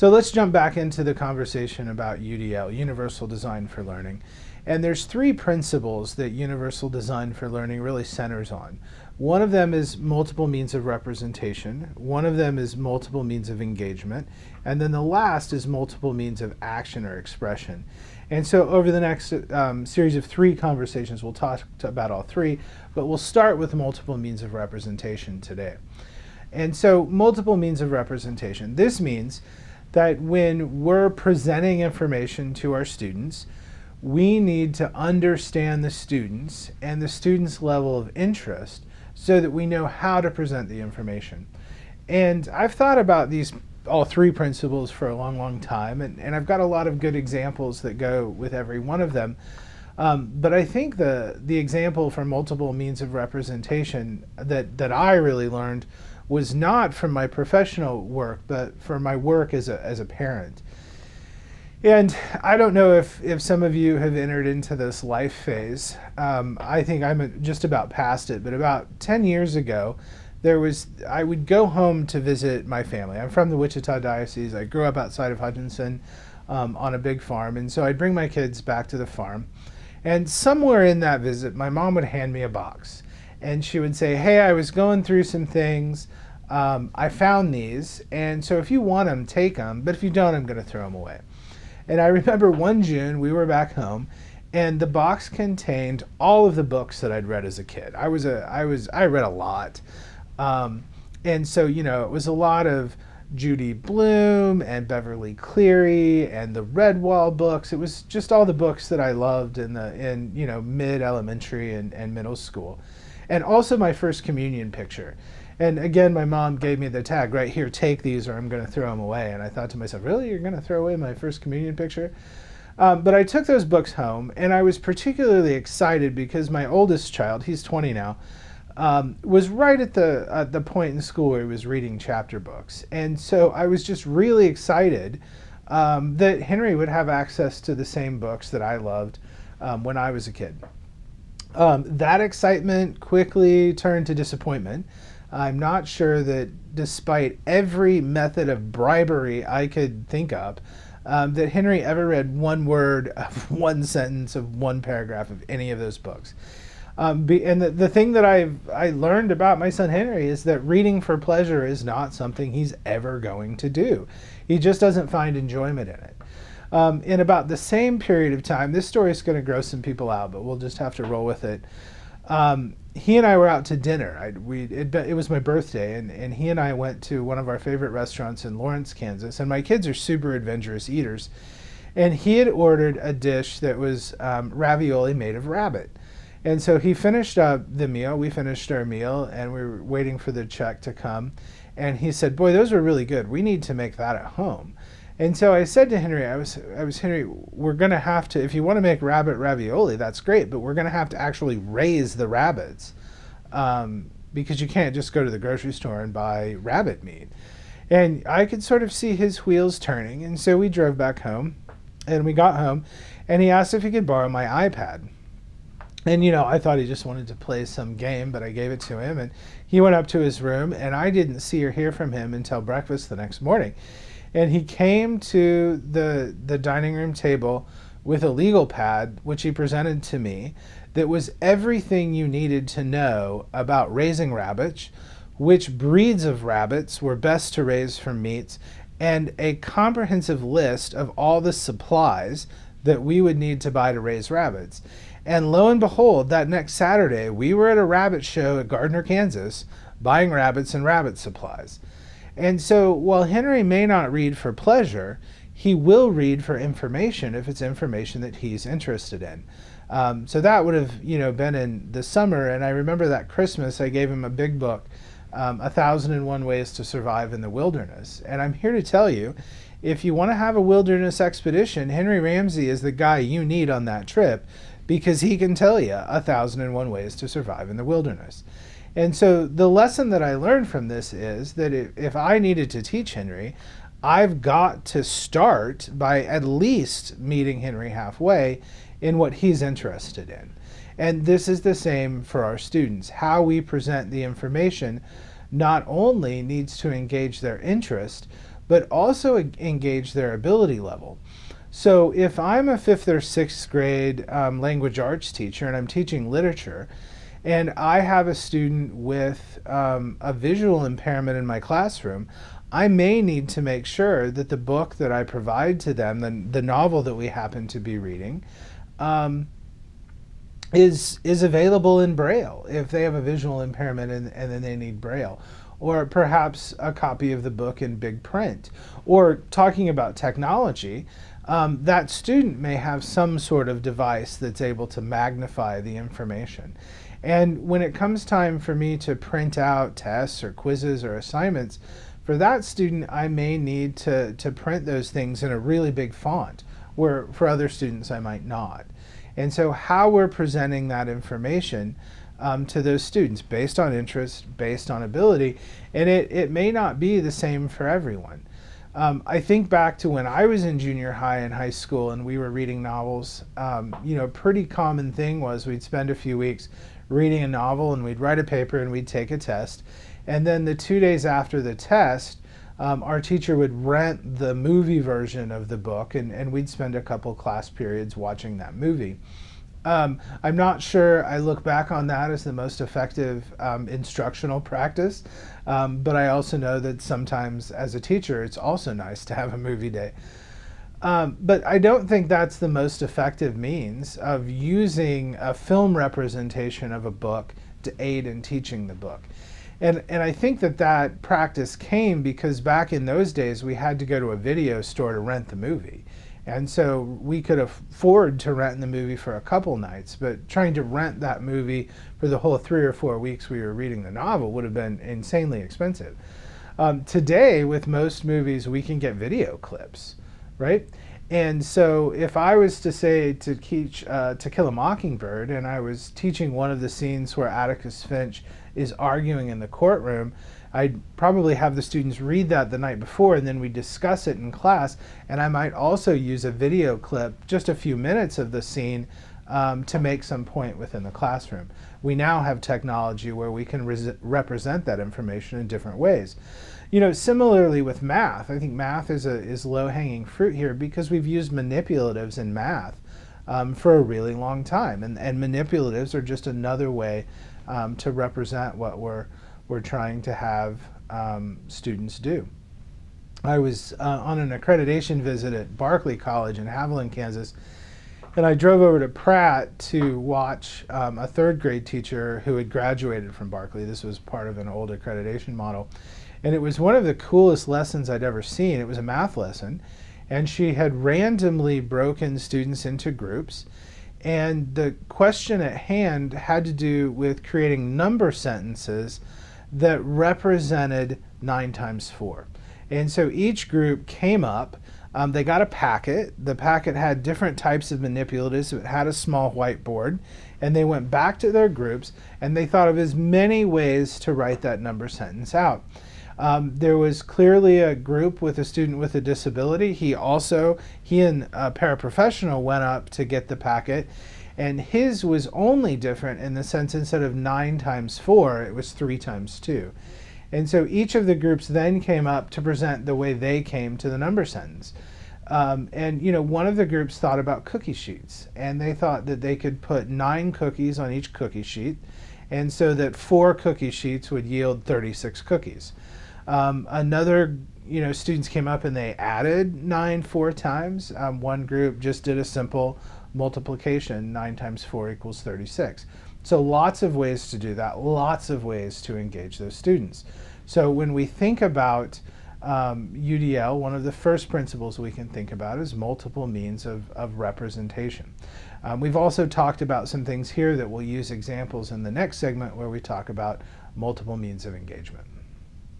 So let's jump back into the conversation about UDL, Universal Design for Learning. And there's three principles that Universal Design for Learning really centers on. One of them is multiple means of representation. One of them is multiple means of engagement. And then the last is multiple means of action or expression. And so over the next series of three conversations, we'll talk about all three, but we'll start with multiple means of representation today. And so multiple means of representation. This means that when we're presenting information to our students, we need to understand the students and the students' level of interest so that we know how to present the information. And I've thought about these all three principles for a long, long time, and I've got a lot of good examples that go with every one of them. But I think the example for multiple means of representation that I really learned was not from my professional work, but from my work as a parent. And I don't know if some of you have entered into this life phase. I think I'm just about past it, but about 10 years ago, I would go home to visit my family. I'm from the Wichita Diocese. I grew up outside of Hutchinson on a big farm, and so I'd bring my kids back to the farm. And somewhere in that visit, my mom would hand me a box. And she would say, hey, I was going through some things. I found these, and so if you want them, take them. But if you don't, I'm going to throw them away. And I remember one June, we were back home, and the box contained all of the books that I'd read as a kid. I read a lot. And so, it was a lot of Judy Blume and Beverly Cleary and the Redwall books. It was just all the books that I loved in mid-elementary and middle school. And also my first communion picture. And again, my mom gave me the tag, right here, take these or I'm going to throw them away. And I thought to myself, really, you're going to throw away my first communion picture? But I took those books home, and I was particularly excited because my oldest child, he's 20 now, was right at the point in school where he was reading chapter books. And so I was just really excited that Henry would have access to the same books that I loved when I was a kid. That excitement quickly turned to disappointment. I'm not sure that despite every method of bribery I could think of, that Henry ever read one word of one sentence of one paragraph of any of those books. And the thing that I learned about my son Henry is that reading for pleasure is not something he's ever going to do. He just doesn't find enjoyment in it. In about the same period of time, this story is going to gross some people out, but we'll just have to roll with it. He and I were out to dinner. It was my birthday, and he and I went to one of our favorite restaurants in Lawrence, Kansas. And my kids are super adventurous eaters. And he had ordered a dish that was ravioli made of rabbit. And so he finished up the meal. We finished our meal, and we were waiting for the check to come. And he said, boy, those are really good. We need to make that at home. And so I said to Henry, Henry, we're going to have to, if you want to make rabbit ravioli, that's great, but we're going to have to actually raise the rabbits because you can't just go to the grocery store and buy rabbit meat. And I could sort of see his wheels turning. And so we drove back home, and we got home, and he asked if he could borrow my iPad. And, I thought he just wanted to play some game, but I gave it to him, and he went up to his room, and I didn't see or hear from him until breakfast the next morning. And he came to the dining room table with a legal pad, which he presented to me, that was everything you needed to know about raising rabbits, which breeds of rabbits were best to raise from meats, and a comprehensive list of all the supplies that we would need to buy to raise rabbits. And lo and behold, that next Saturday, we were at a rabbit show at Gardner, Kansas, buying rabbits and rabbit supplies. And so while Henry may not read for pleasure, he will read for information if it's information that he's interested in. So that would have, been in the summer. And I remember that Christmas, I gave him a big book, 1,001 Ways to Survive in the Wilderness. And I'm here to tell you, if you want to have a wilderness expedition, Henry Ramsey is the guy you need on that trip because he can tell you 1,001 ways to survive in the wilderness. And so the lesson that I learned from this is that if I needed to teach Henry, I've got to start by at least meeting Henry halfway in what he's interested in. And this is the same for our students. How we present the information not only needs to engage their interest, but also engage their ability level. So if I'm a 5th or 6th grade language arts teacher and I'm teaching literature, and I have a student with a visual impairment in my classroom, I may need to make sure that the book that I provide to them, the novel that we happen to be reading, is available in Braille if they have a visual impairment and then they need Braille. Or perhaps a copy of the book in big print. Or talking about technology, that student may have some sort of device that's able to magnify the information. And when it comes time for me to print out tests or quizzes or assignments, for that student I may need to print those things in a really big font, where for other students I might not. And so how we're presenting that information to those students based on interest, based on ability, and it may not be the same for everyone. I think back to when I was in junior high and high school and we were reading novels. A pretty common thing was we'd spend a few weeks reading a novel and we'd write a paper and we'd take a test. And then the 2 days after the test, our teacher would rent the movie version of the book and we'd spend a couple class periods watching that movie. I'm not sure I look back on that as the most effective instructional practice, but I also know that sometimes as a teacher it's also nice to have a movie day. But I don't think that's the most effective means of using a film representation of a book to aid in teaching the book. And I think that practice came because back in those days we had to go to a video store to rent the movie. And so we could afford to rent the movie for a couple nights, but trying to rent that movie for the whole 3 or 4 weeks we were reading the novel would have been insanely expensive. Today, with most movies, we can get video clips, right? And so if I was to say to teach To Kill a Mockingbird, and I was teaching one of the scenes where Atticus Finch is arguing in the courtroom, I'd probably have the students read that the night before and then we discuss it in class, and I might also use a video clip, just a few minutes of the scene, to make some point within the classroom. We now have technology where we can represent that information in different ways. Similarly with math, I think math is low-hanging fruit here because we've used manipulatives in math for a really long time, and manipulatives are just another way to represent what we're trying to have students do. I was on an accreditation visit at Berkeley College in Haviland, Kansas, and I drove over to Pratt to watch a 3rd grade teacher who had graduated from Berkeley. This was part of an old accreditation model. And it was one of the coolest lessons I'd ever seen. It was a math lesson, and she had randomly broken students into groups. And the question at hand had to do with creating number sentences that represented 9 times 4. And so each group came up, they got a packet. The packet had different types of manipulatives. It had a small whiteboard, and they went back to their groups and they thought of as many ways to write that number sentence out. There was clearly a group with a student with a disability. He and a paraprofessional went up to get the packet, and his was only different in the sense instead of 9 times 4, it was 3 times 2. And so each of the groups then came up to present the way they came to the number sentence. One of the groups thought about cookie sheets, and they thought that they could put 9 cookies on each cookie sheet, and so that 4 cookie sheets would yield 36 cookies. Students came up and they added 9 4 times. One group just did a simple multiplication, 9 times 4 equals 36. So lots of ways to do that, lots of ways to engage those students. So when we think about UDL, one of the first principles we can think about is multiple means of representation. We've also talked about some things here that we'll use examples in the next segment where we talk about multiple means of engagement.